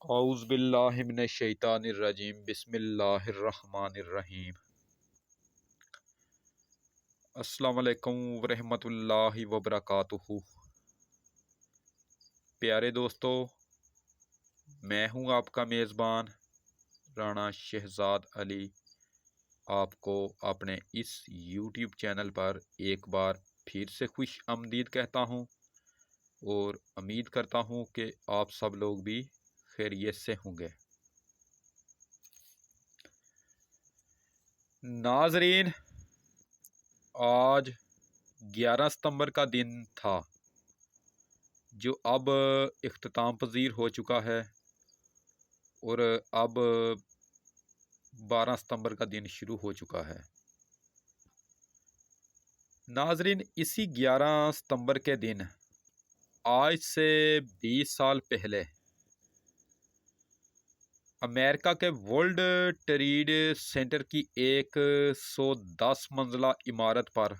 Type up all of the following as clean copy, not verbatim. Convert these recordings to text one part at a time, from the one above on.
اعوذ باللہ من الشیطان الرجیم بسم اللہ الرحمن الرحیم۔ السلام علیکم ورحمۃ اللہ وبرکاتہ۔ پیارے دوستو، میں ہوں آپ کا میزبان رانا شہزاد علی، آپ کو اپنے اس یوٹیوب چینل پر ایک بار پھر سے خوش آمدید کہتا ہوں اور امید کرتا ہوں کہ آپ سب لوگ بھی خیریت سے ہوں گے۔ ناظرین، آج 11 ستمبر کا دن تھا جو اب اختتام پذیر ہو چکا ہے، اور اب 12 ستمبر کا دن شروع ہو چکا ہے۔ ناظرین، اسی 11 ستمبر کے دن آج سے 20 سال پہلے امریکہ کے ورلڈ ٹریڈ سینٹر کی 110 منزلہ عمارت پر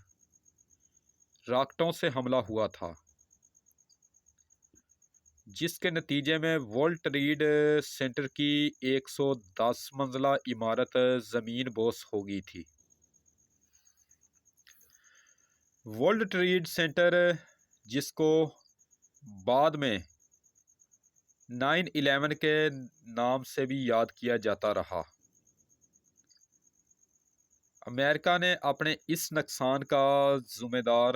راکٹوں سے حملہ ہوا تھا، جس کے نتیجے میں ورلڈ ٹریڈ سینٹر کی 110 منزلہ عمارت زمین بوس ہو گئی تھی۔ ورلڈ ٹریڈ سینٹر، جس کو بعد میں 9/11 کے نام سے بھی یاد کیا جاتا رہا، امریکہ نے اپنے اس نقصان کا ذمہ دار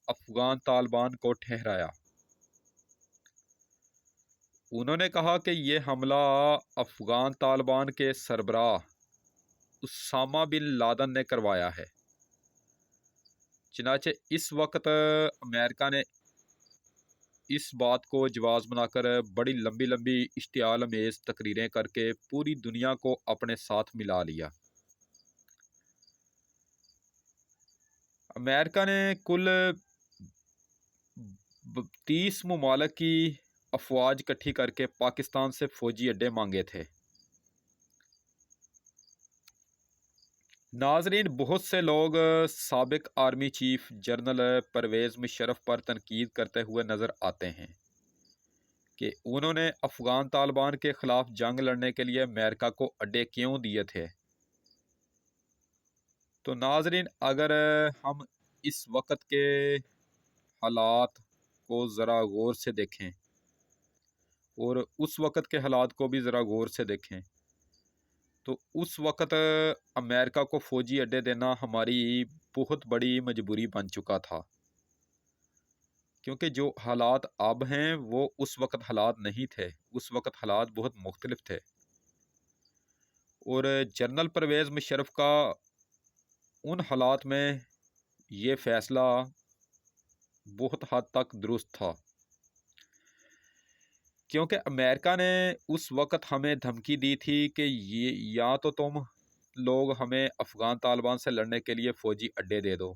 افغان طالبان کو ٹھہرایا۔ انہوں نے کہا کہ یہ حملہ افغان طالبان کے سربراہ اسامہ بن لادن نے کروایا ہے۔ چنانچہ اس وقت امریکہ نے اس بات کو جواز بنا کر بڑی لمبی لمبی اشتعال امیز تقریریں کر کے پوری دنیا کو اپنے ساتھ ملا لیا۔ امریکہ نے کل 30 ممالک کی افواج اکٹھی کر کے پاکستان سے فوجی اڈے مانگے تھے۔ ناظرین، بہت سے لوگ سابق army chief general Pervez Musharraf پر تنقید کرتے ہوئے نظر آتے ہیں کہ انہوں نے افغان طالبان کے خلاف جنگ لڑنے کے لیے امریکہ کو اڈے کیوں دیے تھے۔ تو ناظرین، اگر ہم اس وقت کے حالات کو ذرا غور سے دیکھیں اور اس وقت کے حالات کو بھی ذرا غور سے دیکھیں تو اس وقت امریکہ کو فوجی اڈے دینا ہماری بہت بڑی مجبوری بن چکا تھا، کیونکہ جو حالات اب ہیں وہ اس وقت حالات نہیں تھے۔ اس وقت حالات بہت مختلف تھے، اور جنرل پرویز مشرف کا ان حالات میں یہ فیصلہ بہت حد تک درست تھا، کیونکہ امریکہ نے اس وقت ہمیں دھمکی دی تھی کہ یا تو تم لوگ ہمیں افغان طالبان سے لڑنے کے لیے فوجی اڈے دے دو،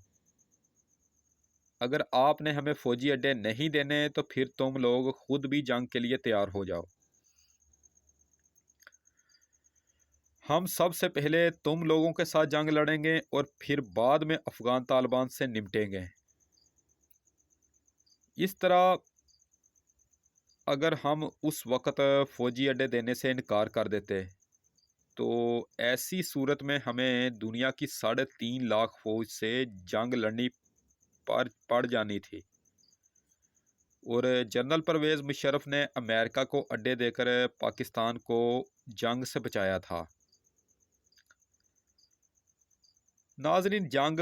اگر آپ نے ہمیں فوجی اڈے نہیں دینے تو پھر تم لوگ خود بھی جنگ کے لیے تیار ہو جاؤ، ہم سب سے پہلے تم لوگوں کے ساتھ جنگ لڑیں گے اور پھر بعد میں افغان طالبان سے نمٹیں گے۔ اس طرح اگر ہم اس وقت فوجی اڈے دینے سے انکار کر دیتے تو ایسی صورت میں ہمیں دنیا کی 3.5 لاکھ فوج سے جنگ لڑنی پڑ جانی تھی، اور جنرل پرویز مشرف نے امریکہ کو اڈے دے کر پاکستان کو جنگ سے بچایا تھا۔ ناظرین، جنگ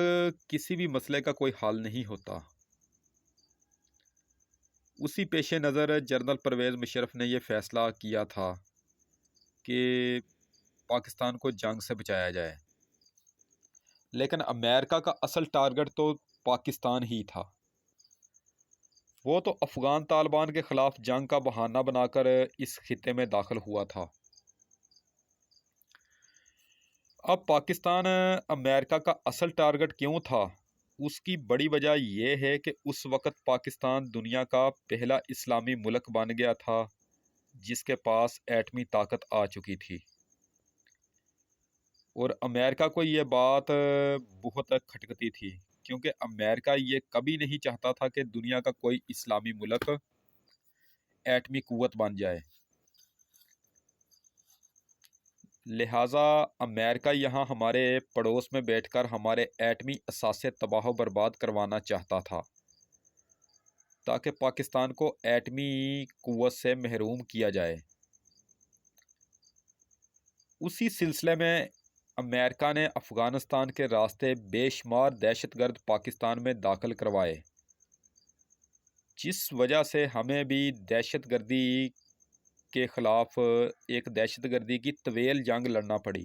کسی بھی مسئلے کا کوئی حل نہیں ہوتا۔ اسی پیش نظر جنرل پرویز مشرف نے یہ فیصلہ کیا تھا کہ پاکستان کو جنگ سے بچایا جائے، لیکن امریکہ کا اصل ٹارگٹ تو پاکستان ہی تھا۔ وہ تو افغان طالبان کے خلاف جنگ کا بہانہ بنا کر اس خطے میں داخل ہوا تھا۔ اب پاکستان امریکہ کا اصل ٹارگٹ کیوں تھا؟ اس کی بڑی وجہ یہ ہے کہ اس وقت پاکستان دنیا کا پہلا اسلامی ملک بن گیا تھا جس کے پاس ایٹمی طاقت آ چکی تھی، اور امریکہ کو یہ بات بہت کھٹکتی تھی، کیونکہ امریکہ یہ کبھی نہیں چاہتا تھا کہ دنیا کا کوئی اسلامی ملک ایٹمی قوت بن جائے۔ لہٰذا امریکہ یہاں ہمارے پڑوس میں بیٹھ کر ہمارے ایٹمی اثاثے تباہ و برباد کروانا چاہتا تھا تاکہ پاکستان کو ایٹمی قوت سے محروم کیا جائے۔ اسی سلسلے میں امریکہ نے افغانستان کے راستے بے شمار دہشت گرد پاکستان میں داخل کروائے، جس وجہ سے ہمیں بھی دہشت گردی کے خلاف ایک دہشت گردی کی طویل جنگ لڑنا پڑی۔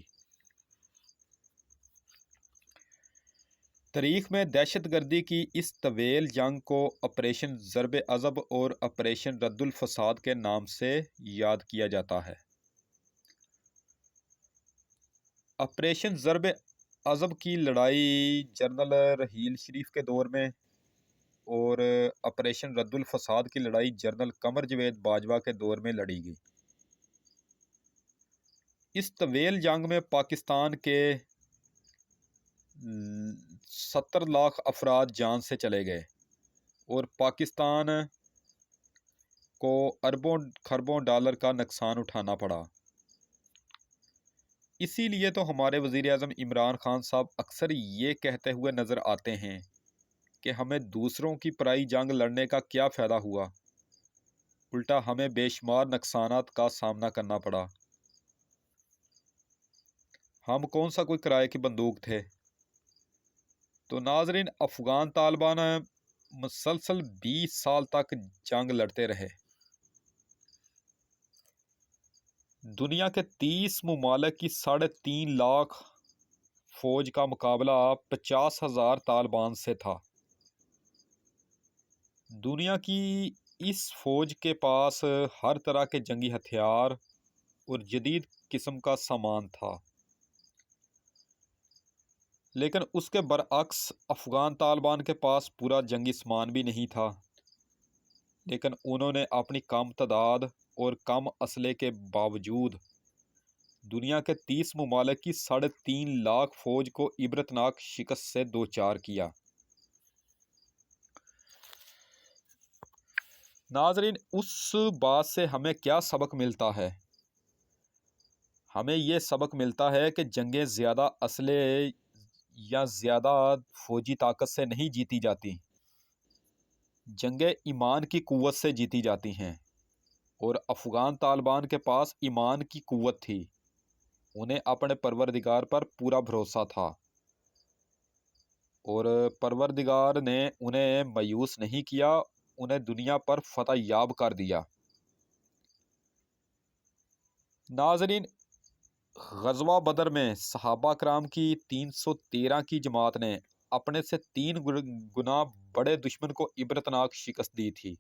تاریخ میں دہشت گردی کی اس طویل جنگ کو آپریشن ضرب عضب اور آپریشن رد الفساد کے نام سے یاد کیا جاتا ہے۔ آپریشن ضرب عضب کی لڑائی جنرل رحیل شریف کے دور میں اور آپریشن رد الفساد کی لڑائی جنرل قمر جاوید باجوہ کے دور میں لڑی گئی۔ اس طویل جنگ میں پاکستان کے 70 لاکھ افراد جان سے چلے گئے اور پاکستان کو اربوں خربوں ڈالر کا نقصان اٹھانا پڑا۔ اسی لیے تو ہمارے وزیر اعظم عمران خان صاحب اکثر یہ کہتے ہوئے نظر آتے ہیں کہ ہمیں دوسروں کی پرائی جنگ لڑنے کا کیا فائدہ ہوا، الٹا ہمیں بے شمار نقصانات کا سامنا کرنا پڑا۔ ہم کون سا کوئی کرائے کی بندوق تھے؟ تو ناظرین، افغان طالبان مسلسل 20 سال تک جنگ لڑتے رہے۔ دنیا کے 30 ممالک کی 3.5 لاکھ فوج کا مقابلہ 50,000 طالبان سے تھا۔ دنیا کی اس فوج کے پاس ہر طرح کے جنگی ہتھیار اور جدید قسم کا سامان تھا، لیکن اس کے برعکس افغان طالبان کے پاس پورا جنگی سامان بھی نہیں تھا، لیکن انہوں نے اپنی کم تعداد اور کم اسلحے کے باوجود دنیا کے 30 ممالک کی 3.5 لاکھ فوج کو عبرتناک شکست سے دوچار کیا۔ ناظرین، اس بات سے ہمیں کیا سبق ملتا ہے؟ ہمیں یہ سبق ملتا ہے کہ جنگیں زیادہ اسلحے یا زیادہ فوجی طاقت سے نہیں جیتی جاتی، جنگیں ایمان کی قوت سے جیتی جاتی ہیں، اور افغان طالبان کے پاس ایمان کی قوت تھی۔ انہیں اپنے پروردگار پر پورا بھروسہ تھا اور پروردگار نے انہیں مایوس نہیں کیا، انہیں دنیا پر فتح یاب کر دیا۔ ناظرین، غزوہ بدر میں صحابہ کرام کی 313 کی جماعت نے اپنے سے 3 گنا بڑے دشمن کو عبرتناک شکست دی تھی،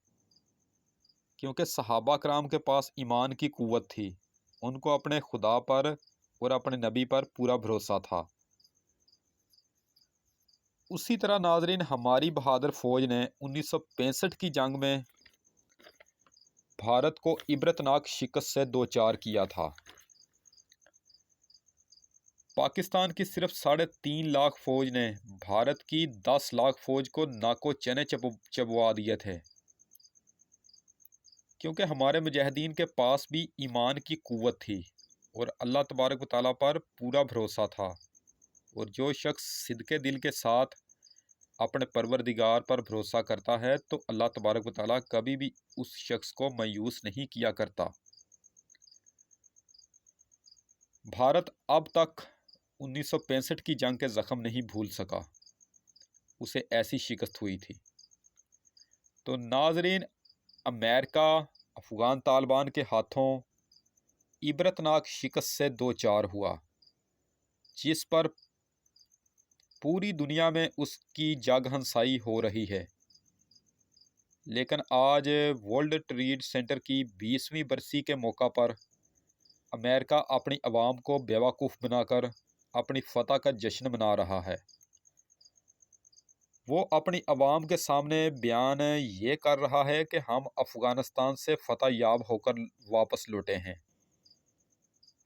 کیونکہ صحابہ کرام کے پاس ایمان کی قوت تھی، ان کو اپنے خدا پر اور اپنے نبی پر پورا بھروسہ تھا۔ اسی طرح ناظرین، ہماری بہادر فوج نے 1965 کی جنگ میں بھارت کو عبرتناک شکست سے دوچار کیا تھا۔ پاکستان کی صرف 3.5 لاکھ فوج نے بھارت کی 10 لاکھ فوج کو ناکو چنے چبوا دیے تھے، کیونکہ ہمارے مجاہدین کے پاس بھی ایمان کی قوت تھی اور اللہ تبارک و تعالیٰ پر پورا بھروسہ تھا، اور جو شخص صدقے دل کے ساتھ اپنے پروردگار پر بھروسہ کرتا ہے تو اللہ تبارک و تعالیٰ کبھی بھی اس شخص کو مایوس نہیں کیا کرتا۔ بھارت اب تک 1965 کی جنگ کے زخم نہیں بھول سکا، اسے ایسی شکست ہوئی تھی۔ تو ناظرین، امریکہ افغان طالبان کے ہاتھوں عبرتناک شکست سے دوچار ہوا، جس پر پوری دنیا میں اس کی جگ ہنسائی ہو رہی ہے۔ لیکن آج ورلڈ ٹریڈ سینٹر کی 20ویں برسی کے موقع پر امریکہ اپنی عوام کو بیوقوف بنا کر اپنی فتح کا جشن منا رہا ہے۔ وہ اپنی عوام کے سامنے بیان یہ کر رہا ہے کہ ہم افغانستان سے فتح یاب ہو کر واپس لوٹے ہیں،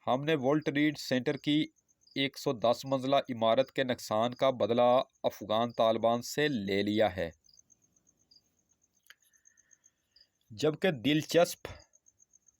ہم نے ورلڈ ٹریڈ سینٹر کی 110 منزلہ عمارت کے نقصان کا بدلہ افغان طالبان سے لے لیا ہے۔ جبکہ دلچسپ